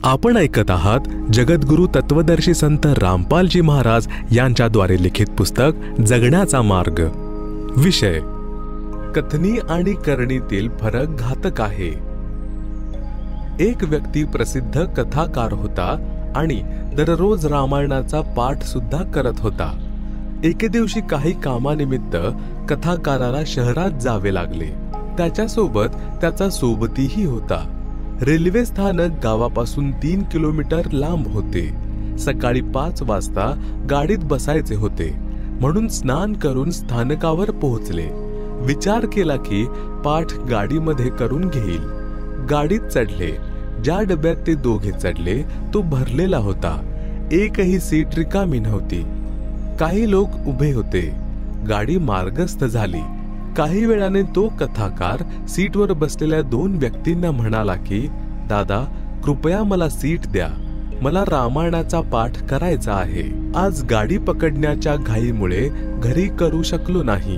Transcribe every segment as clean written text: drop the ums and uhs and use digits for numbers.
आपण ऐकत आहात जगद्गुरु तत्वदर्शी संत रामपालजी महाराज यांच्याद्वारे लिखित पुस्तक जगण्याचा मार्ग। विषय कथनी आणि करणीतील फरक घातक आहे। एक व्यक्ती प्रसिद्ध कथाकार होता आणि दररोज रामायणाचा पाठ सुद्धा करत होता। एके दिवशी काही कामानिमित्त कथाकाराला शहरात जावे लागले। त्याच्यासोबत त्याचा सोबतीही होता। रेल्वे स्थानक गावापासून 3 किलोमीटर लांब होते। सकाळी 5 वाजता गाडीत बसायचे होते, म्हणून स्नान करून स्थानकावर पोहोचले। विचार केला की पाठ गाडीमध्ये करून घेईल। गाडीत चढले। ज्या डब्यात ते दोघे चढले तो भरलेला होता। एकही सीट रिकामी नव्हती। काही लोक उभे होते। गाडी मार्गस्थ झाली। काही वेळाने तो कथाकार सीटवर बसलेल्या 2 व्यक्तींना म्हणाला की दादा, कृपया मला सीट द्या, मला रामायणाचा पाठ करायचा आहे। आज गाडी पकडण्याच्या घाईमुळे घरी करू शकलो नाही।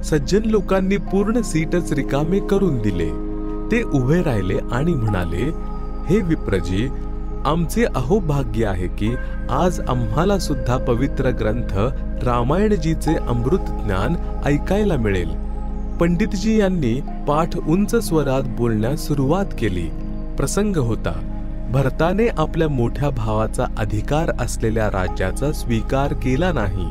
सज्जन लोकांनी पूर्ण सीटच रिकामे करून दिले। ते उभे राहिले आणि म्हणाले, हे विप्रजी, आमचे अहोभाग्य आहे की आज आम्हाला सुद्धा पवित्र ग्रंथ रामायणजीचे अमृत ज्ञान ऐकायला मिळेल। पंडितजी यांनी पाठ उंच स्वरात बोलण्यास सुरुवात केली। प्रसंग होता, भरताने आपल्या मोठ्या भावाचा अधिकार असलेल्या राज्याचा स्वीकार केला नाही।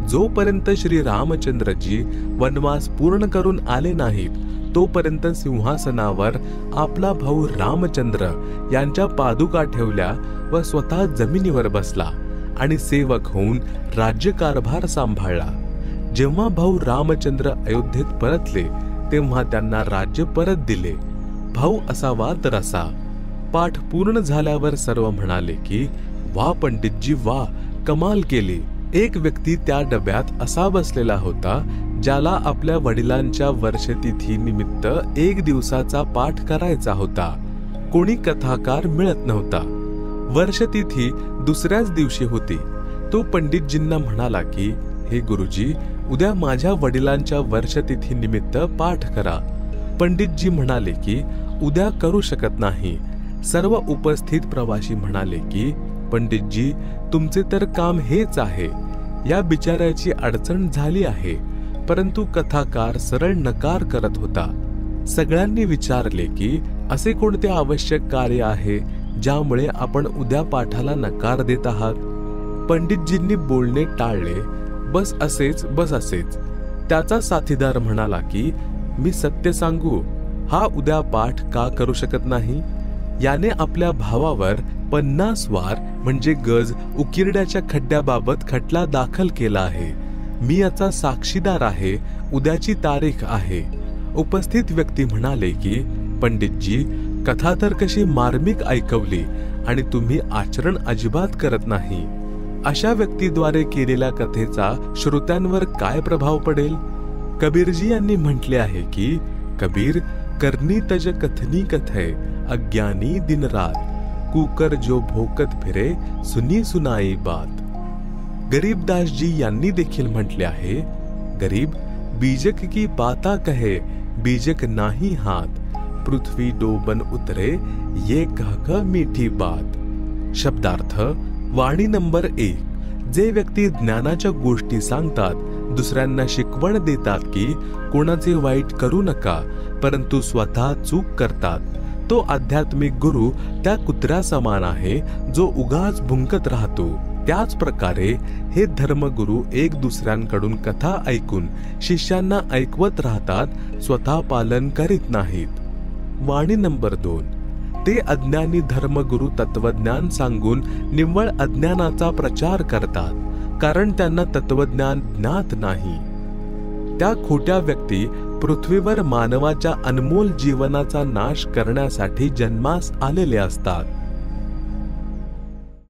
जोपर्यंत श्री रामचंद्रजी वनवास पूर्ण करून आले नाहीत, तोपर्यंत सिंहासनावर आपला भाऊ रामचंद्र यांच्या पादुका ठेवल्या व स्वतः जमिनीवर बसला आणि सेवक होऊन राज्यकारभार सांभाळला। जेव्हा भाऊ रामचंद्र अयोध्येत परतले तेव्हा त्यांना राज्य परत दिले। भाऊ असावा तर असा। पाठ पूर्ण झाल्यावर सर्व म्हणाले की वा पंडितजी वा, कमाल केली। एक व्यक्ती त्या डब्यात असा बसलेला होता ज्याला आपल्या वडिलांच्या वर्षतिथी निमित्त 1 दिवसाचा पाठ करायचा होता। कोणी कथाकार मिळत नव्हता। वर्षतिथी दुसऱ्याच दिवशी होती। तो पंडितजींना म्हणाला की हे गुरुजी, उद्या माझ्या वडिलांच्या वर्षतिथी निमित्त पाठ करा। पंडितजी म्हणाले की उद्या करू शकत नाही। सर्व उपस्थित प्रवासी म्हणाले की पंडितजी, तुमचे तर काम हेच आहे। या बिचाऱ्याची अडचण झाली आहे। परंतु कथाकार सरळ नकार करत होता। सगळ्यांनी विचारले की असे कोणते आवश्यक कार्य आहे ज्यामुळे आपण उद्या पाठाला नकार देत आहात? पंडितजींनी बोलणे टाळले। बस असेच, बस असेच। त्याचा साथीदार म्हणाला की मी सत्य सांगू, हा उद्या पाठ का करू शकत नाही? याने आपल्या भावावर 50 वार म्हणजे गज उकिरड्याच्या खड्ड्याबाबत खटला दाखल केला आहे। मी याचा साक्षीदार आहे। उद्याची तारीख आहे। उपस्थित व्यक्ती म्हणाले की पंडितजी, कथा तर कशी मार्मिक ऐकवली आणि तुम्ही आचरण अजिबात करत नाही। अशा व्यक्तीद्वारे केलेल्या कथेचा श्रोत्यांवर काय प्रभाव पडेल? कबीरजी यांनी म्हटले आहे की कबीर, करनी तज कथनी कथय, अज्ञानी दिन रात, कुकर जो भोकत फिरे, सुनी सुनाई बात। गरीबदासजी यांनी देखील म्हटले आहे, गरीब बीजक की बाता कहे, बीजक नाही हात, पृथ्वी डोबन उतरे, ये कह मीठी बात। शब्दार्थ, वाणी नंबर 1, जे व्यक्ती ज्ञानाच्या गोष्टी सांगतात, दुसऱ्यांना शिकवण देतात की कोणाचे वाईट करू नका, परंतु स्वतः चूक करतात, तो आध्यात्मिक गुरु त्या कुत्र्या समान आहे जो उगाच भुंकत राहतो। त्याच प्रकारे हे धर्मगुरु एक दुसऱ्यांकडून कथा ऐकून शिष्यांना ऐकवत राहतात, स्वतः पालन करीत नाहीत। वाणी नंबर 2, ते अज्ञानी धर्मगुरु तत्वज्ञान सांगून निव्वळ अज्ञानाचा प्रचार करतात, कारण त्यांना तत्वज्ञान ज्ञात नाही। त्या खोट्या व्यक्ती पृथ्वीवर मानवाच्या अनमोल जीवनाचा नाश करण्यासाठी जन्मास आलेले असतात।